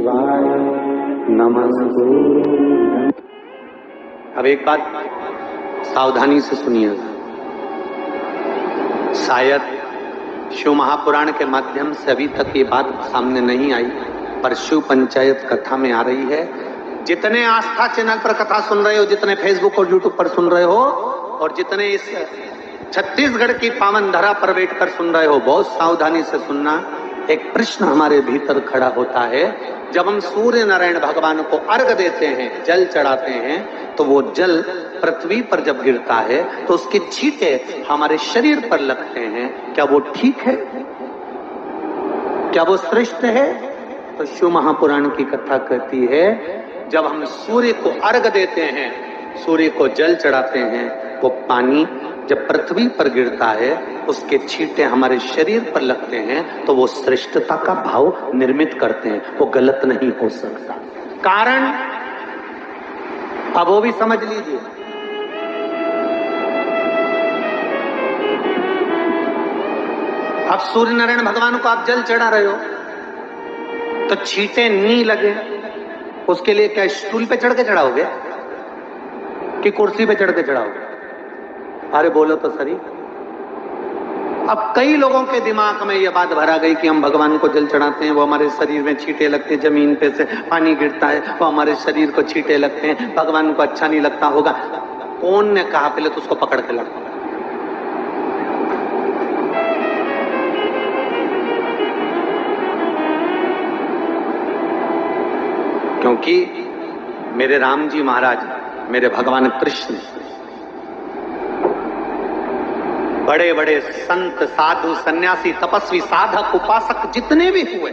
शिवाय नमस्तु। अब एक बात सावधानी से सुनिएगा। शायद शिव महापुराण के माध्यम से अभी तक ये बात सामने नहीं आई, पर शिव पंचायत कथा में आ रही है। जितने आस्था चैनल पर कथा सुन रहे हो, जितने फेसबुक और यूट्यूब पर सुन रहे हो, और जितने इस छत्तीसगढ़ की पावन धरा पर बैठकर सुन रहे हो, बहुत सावधानी से सुनना। एक प्रश्न हमारे भीतर खड़ा होता है। जब हम सूर्य नारायण भगवान को अर्घ देते हैं, जल चढ़ाते हैं, तो वो जल पृथ्वी पर जब गिरता है तो उसके छींटे हमारे शरीर पर लगते हैं। क्या वो ठीक है? क्या वो श्रेष्ठ है? तो शिव महापुराण की कथा कहती है, जब हम सूर्य को अर्घ देते हैं, सूर्य को जल चढ़ाते हैं, वो पानी जब पृथ्वी पर गिरता है, उसके छींटे हमारे शरीर पर लगते हैं, तो वो श्रेष्ठता का भाव निर्मित करते हैं। वो गलत नहीं हो सकता। कारण अब वो भी समझ लीजिए। अब सूर्य नारायण भगवान को आप जल चढ़ा रहे हो, तो छींटे नहीं लगे, उसके लिए क्या स्टूल पे चढ़ के चढ़ाओगे कि कुर्सी पे चढ़ के चढ़ाओगे? अरे बोलो तो सही। अब कई लोगों के दिमाग में यह बात भरा गई कि हम भगवान को जल चढ़ाते हैं, वो हमारे शरीर में छींटे लगते हैं, जमीन पे से पानी गिरता है, वो हमारे शरीर को छींटे लगते हैं, भगवान को अच्छा नहीं लगता होगा। कौन ने कहा? पहले तो उसको पकड़ के लगा। क्योंकि मेरे राम जी महाराज, मेरे भगवान कृष्ण, बड़े बड़े संत, साधु, सन्यासी, तपस्वी, साधक, उपासक जितने भी हुए,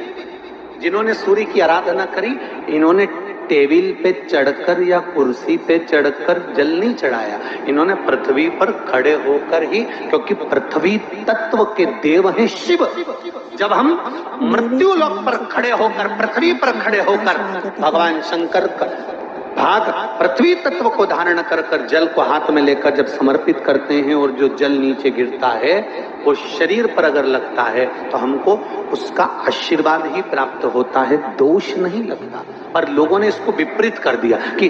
जिन्होंने सूर्य की आराधना करी, इन्होंने टेबल पे चढ़कर या कुर्सी पे चढ़कर जल नहीं चढ़ाया। इन्होंने पृथ्वी पर खड़े होकर ही, क्योंकि पृथ्वी तत्व के देव हैं शिव। जब हम मृत्यु लोक पर खड़े होकर, पृथ्वी पर खड़े होकर भगवान शंकर का भाग पृथ्वी तत्व को धारण कर कर जल को हाथ में लेकर जब समर्पित करते हैं, और जो जल नीचे गिरता है वो शरीर पर अगर लगता है तो हमको उसका आशीर्वाद ही प्राप्त होता है, दोष नहीं लगता। पर लोगों ने इसको विपरीत कर दिया। कि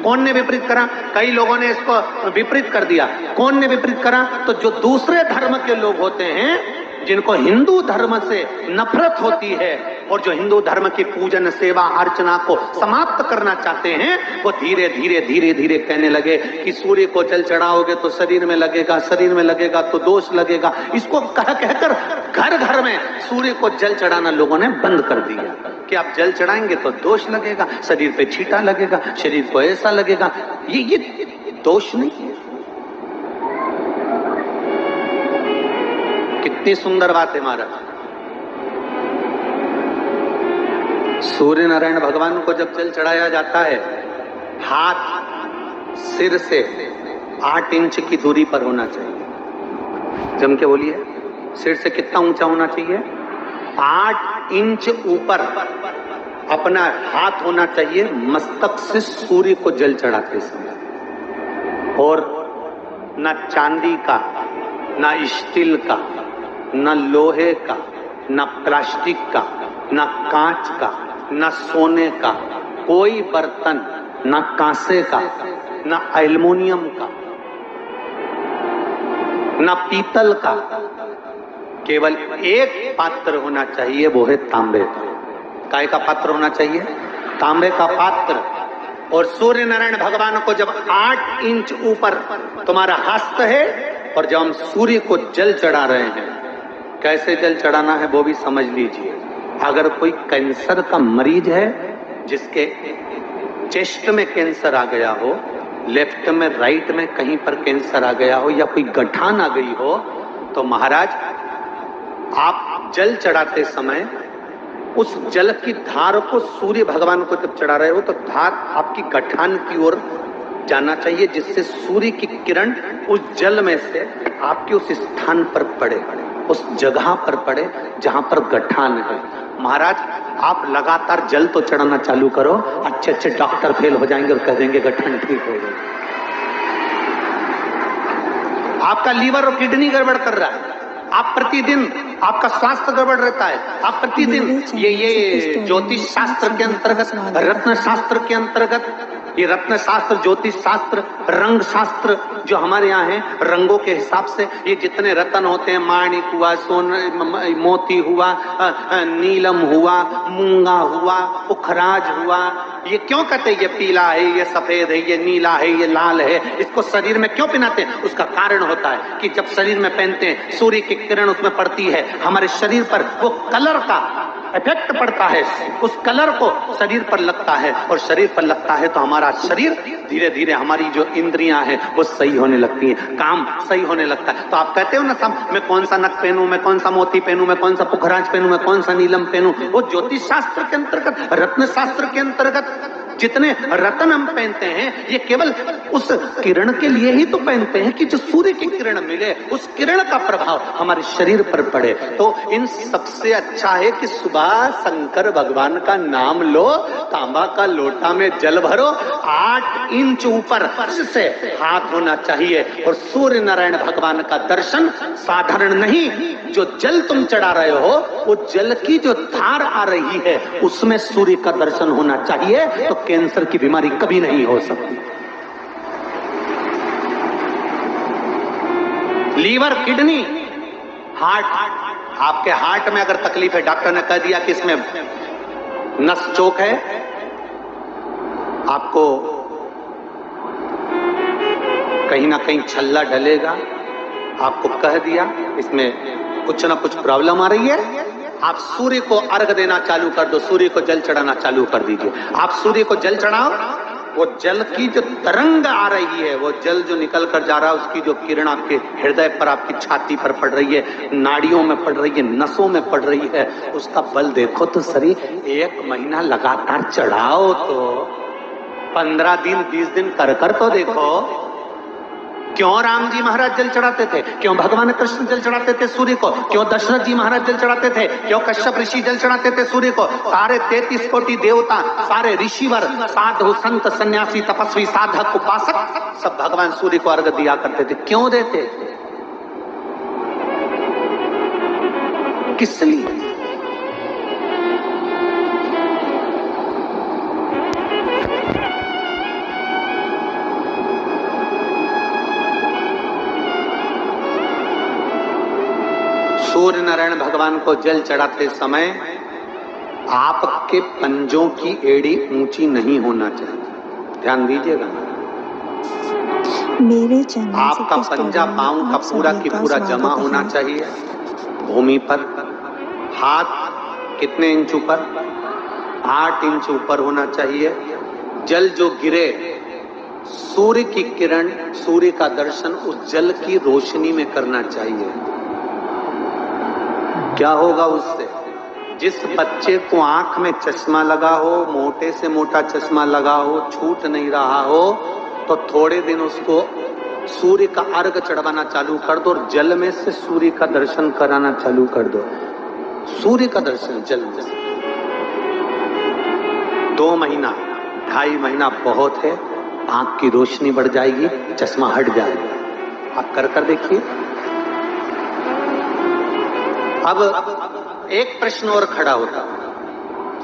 कौन ने विपरीत करा? कई लोगों ने इसको विपरीत कर दिया। कौन ने विपरीत करा? तो जो दूसरे धर्म के लोग होते हैं, जिनको हिंदू धर्म से नफरत होती है और जो हिंदू धर्म की पूजन, सेवा, अर्चना को समाप्त करना चाहते हैं, वो धीरे धीरे धीरे धीरे कहने लगे कि सूर्य को जल चढ़ाओगे तो शरीर में लगेगा, शरीर में लगेगा तो दोष लगेगा। इसको कह कहकर घर घर में सूर्य को जल चढ़ाना लोगों ने बंद कर दिया कि आप जल चढ़ाएंगे तो दोष लगेगा, शरीर पे छींटा लगेगा, शरीर को ऐसा लगेगा। ये दोष नहीं है। कितनी सुंदर बात है महाराज। सूर्य नारायण भगवान को जब जल चढ़ाया जाता है, हाथ सिर से 8 इंच की दूरी पर होना चाहिए। जम के बोलिए, सिर से कितना ऊंचा होना चाहिए? 8 इंच ऊपर अपना हाथ होना चाहिए मस्तक से सूर्य को जल चढ़ाते समय। और न चांदी का, न स्टील का, न लोहे का, न प्लास्टिक का, न कांच का, न सोने का कोई बर्तन, न कांसे का, न एल्युमिनियम का, न पीतल का, केवल एक पात्र होना चाहिए, वो है तांबे का। काय का पात्र होना चाहिए? तांबे का पात्र। और सूर्य नारायण भगवान को जब 8 इंच ऊपर तुम्हारा हस्त है, और जब हम सूर्य को जल चढ़ा रहे हैं, कैसे जल चढ़ाना है वो भी समझ लीजिए। अगर कोई कैंसर का मरीज है, जिसके चेस्ट में कैंसर आ गया हो, लेफ्ट में, राइट में कहीं पर कैंसर आ गया हो, या कोई गठान आ गई हो, तो महाराज आप जल चढ़ाते समय उस जल की धार को सूर्य भगवान को जब चढ़ा रहे हो, तो धार आपकी गठान की ओर जाना चाहिए, जिससे सूर्य की किरण उस जल में से आपके उस स्थान पर पड़े, उस जगह पर पड़े जहां पर गठान है। महाराज आप लगातार जल तो चढ़ाना चालू करो, अच्छे अच्छे डॉक्टर फेल हो जाएंगे और कह देंगे गठान ठीक हो गई। आपका लीवर और किडनी गड़बड़ कर रहा है, आप प्रतिदिन आपका स्वास्थ्य गड़बड़ रहता है, आप प्रतिदिन ये ज्योतिष शास्त्र के अंतर्गत, रत्न शास्त्र के अंतर्गत, ये रत्न शास्त्र, ज्योतिष शास्त्र, रंग शास्त्र जो हमारे यहाँ है, रंगों के हिसाब से ये जितने रत्न होते हैं, माणिक हुआ, सोना, मोती हुआ, नीलम हुआ, मूंगा हुआ, पुखराज हुआ, ये क्यों कहते हैं ये पीला है, ये सफेद है, ये नीला है, ये लाल है, इसको शरीर में क्यों पहनाते हैं? उसका कारण होता है कि जब शरीर में पहनते हैं, सूर्य की किरण उसमें पड़ती है, हमारे शरीर पर वो कलर का इफेक्ट पड़ता है, उस कलर को शरीर पर लगता है, और शरीर पर लगता है तो हमारा शरीर धीरे धीरे, हमारी जो इंद्रियां हैं वो सही होने लगती हैं, काम सही होने लगता है। तो आप कहते हो ना सब, मैं कौन सा नक पहनूं, मैं कौन सा मोती पहनूं, मैं कौन सा पुखराज पहनूं, मैं कौन सा नीलम पहनूं, वो ज्योतिष शास्त्र के अंतर्गत, रत्न शास्त्र के अंतर्गत जितने रत्न हम पहनते हैं, ये केवल उस किरण के लिए ही तो पहनते हैं कि जो सूर्य की किरण मिले, उस किरण का प्रभाव हमारे शरीर पर पड़े। तो इन सबसे अच्छा है कि सुबह शंकर भगवान का नाम लो, तांबा का लोटा में जल भरो, 8 इंच ऊपर से हाथ होना चाहिए, और सूर्य नारायण भगवान का दर्शन साधारण नहीं, जो जल तुम चढ़ा रहे हो, वो जल की जो धार आ रही है उसमें सूर्य का दर्शन होना चाहिए, तो कैंसर की बीमारी कभी नहीं हो सकती। लीवर, किडनी, हार्ट, आपके हार्ट में अगर तकलीफ है, डॉक्टर ने कह दिया कि इसमें नस चोक है, आपको कहीं ना कहीं छल्ला डलेगा, आपको कह दिया इसमें कुछ ना कुछ प्रॉब्लम आ रही है, आप सूर्य को अर्घ देना चालू कर दो, सूर्य को जल चढ़ाना चालू कर दीजिए। आप सूर्य को जल चढ़ाओ, वो जल की जो तरंग आ रही है, वो जल जो निकल कर जा रहा है, उसकी जो किरण आपके हृदय पर, आपकी छाती पर पड़ रही है, नाड़ियों में पड़ रही है, नसों में पड़ रही है, उसका बल देखो तो सही। 1 महीना लगातार चढ़ाओ, तो 15 दिन 20 दिन कर तो देखो। क्यों राम जी महाराज जल चढ़ाते थे, क्यों भगवान कृष्ण जल चढ़ाते थे सूर्य को, क्यों दशरथ जी महाराज जल चढ़ाते थे, क्यों कश्यप ऋषि जल चढ़ाते थे सूर्य को, सारे 33 कोटि देवता, सारे ऋषिवर, साधु संत सन्यासी तपस्वी साधक उपासक सब भगवान सूर्य को अर्घ दिया करते थे। क्यों देते थे, किस लिए? सूर्य नारायण भगवान को जल चढ़ाते समय आपके पंजों की एड़ी ऊंची नहीं होना चाहिए, ध्यान दीजिएगा। मेरे चैनल आपका पंजा पांव का पूरा की पूरा जमा होना चाहिए भूमि पर। हाथ कितने इंच ऊपर? 8 इंच ऊपर होना चाहिए। जल जो गिरे, सूर्य की किरण, सूर्य का दर्शन उस जल की रोशनी में करना चाहिए। क्या होगा उससे? जिस बच्चे को आंख में चश्मा लगा हो, मोटे से मोटा चश्मा लगा हो, छूट नहीं रहा हो, तो थोड़े दिन उसको सूर्य का अर्घ चढ़वाना चालू कर दो और जल में से सूर्य का दर्शन कराना चालू कर दो। सूर्य का दर्शन जल में। 2 महीना 2.5 महीना बहुत है, आंख की रोशनी बढ़ जाएगी, चश्मा हट जाएगा। आप कर देखिए। अब एक प्रश्न और खड़ा होता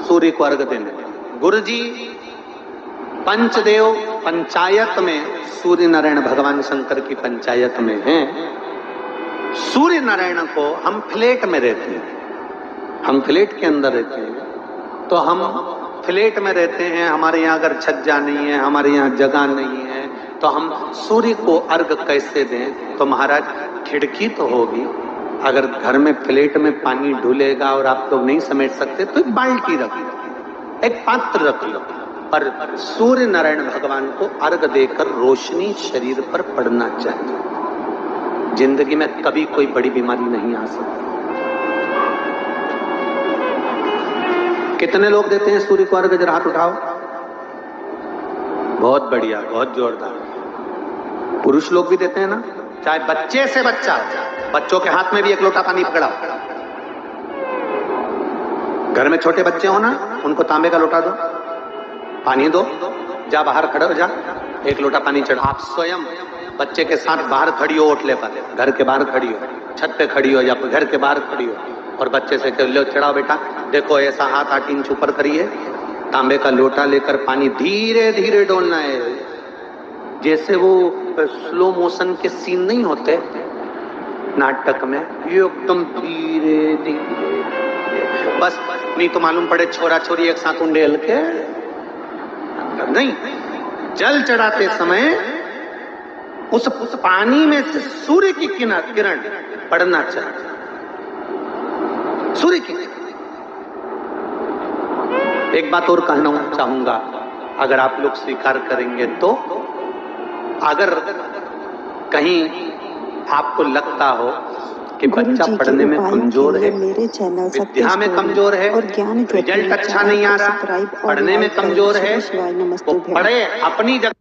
सूर्य को अर्घ देने। गुरुजी, पंचदेव पंचायत में सूर्य नारायण भगवान शंकर की पंचायत में हैं। सूर्य नारायण को हम फ्लैट में रहते हैं, हम फ्लैट के अंदर रहते हैं, तो हम फ्लैट में रहते हैं, हमारे यहाँ अगर छज्जा नहीं है, हमारे यहाँ जगह नहीं है, तो हम सूर्य को अर्घ कैसे दें? तो महाराज खिड़की तो होगी, अगर घर में फ्लैट में पानी ढुलेगा और आप लोग नहीं समेट सकते तो एक बाल्टी रख लो, एक पात्र रख लो, पर सूर्य नारायण भगवान को अर्घ देकर रोशनी शरीर पर पड़ना चाहिए। जिंदगी में कभी कोई बड़ी बीमारी नहीं आ सकती। कितने लोग देते हैं सूर्य को अर्घ? जरा हाथ उठाओ। बहुत बढ़िया, बहुत जोरदार। पुरुष लोग भी देते हैं ना, चाहे बच्चे से बच्चा, बच्चों के हाथ में भी 1 लोटा पानी पकड़ाओ। घर में छोटे बच्चे हो ना, उनको तांबे का लोटा दो, पानी दो, जा बाहर खड़े हो जा, 1 लोटा पानी चढ़ा। आप स्वयं बच्चे के साथ बाहर खड़ी हो, ओटले पर, घर के बाहर खड़ी हो, छत पे खड़ी हो या घर के बाहर खड़ी हो और बच्चे से कह लो चढ़ाओ बेटा, देखो ऐसा हाथ 8 इंच ऊपर करिए, तांबे का लोटा लेकर पानी धीरे धीरे डोलना है, जैसे वो स्लो मोशन के सीन नहीं होते नाटक में, ये एकदम धीरे धीरे, बस नहीं तो मालूम पड़े छोरा छोरी एक साथ उंडेल के नहीं। जल चढ़ाते समय उस पानी में से सूर्य की किरण पड़ना चाहिए, सूर्य की। एक बात और कहना चाहूंगा, अगर आप लोग स्वीकार करेंगे तो, अगर कहीं आपको लगता हो कि बच्चा पढ़ने में कमजोर है, विद्या में कमजोर है, रिजल्ट अच्छा नहीं आ रहा, पढ़ने में कमजोर है, वो पढ़े अपनी जगह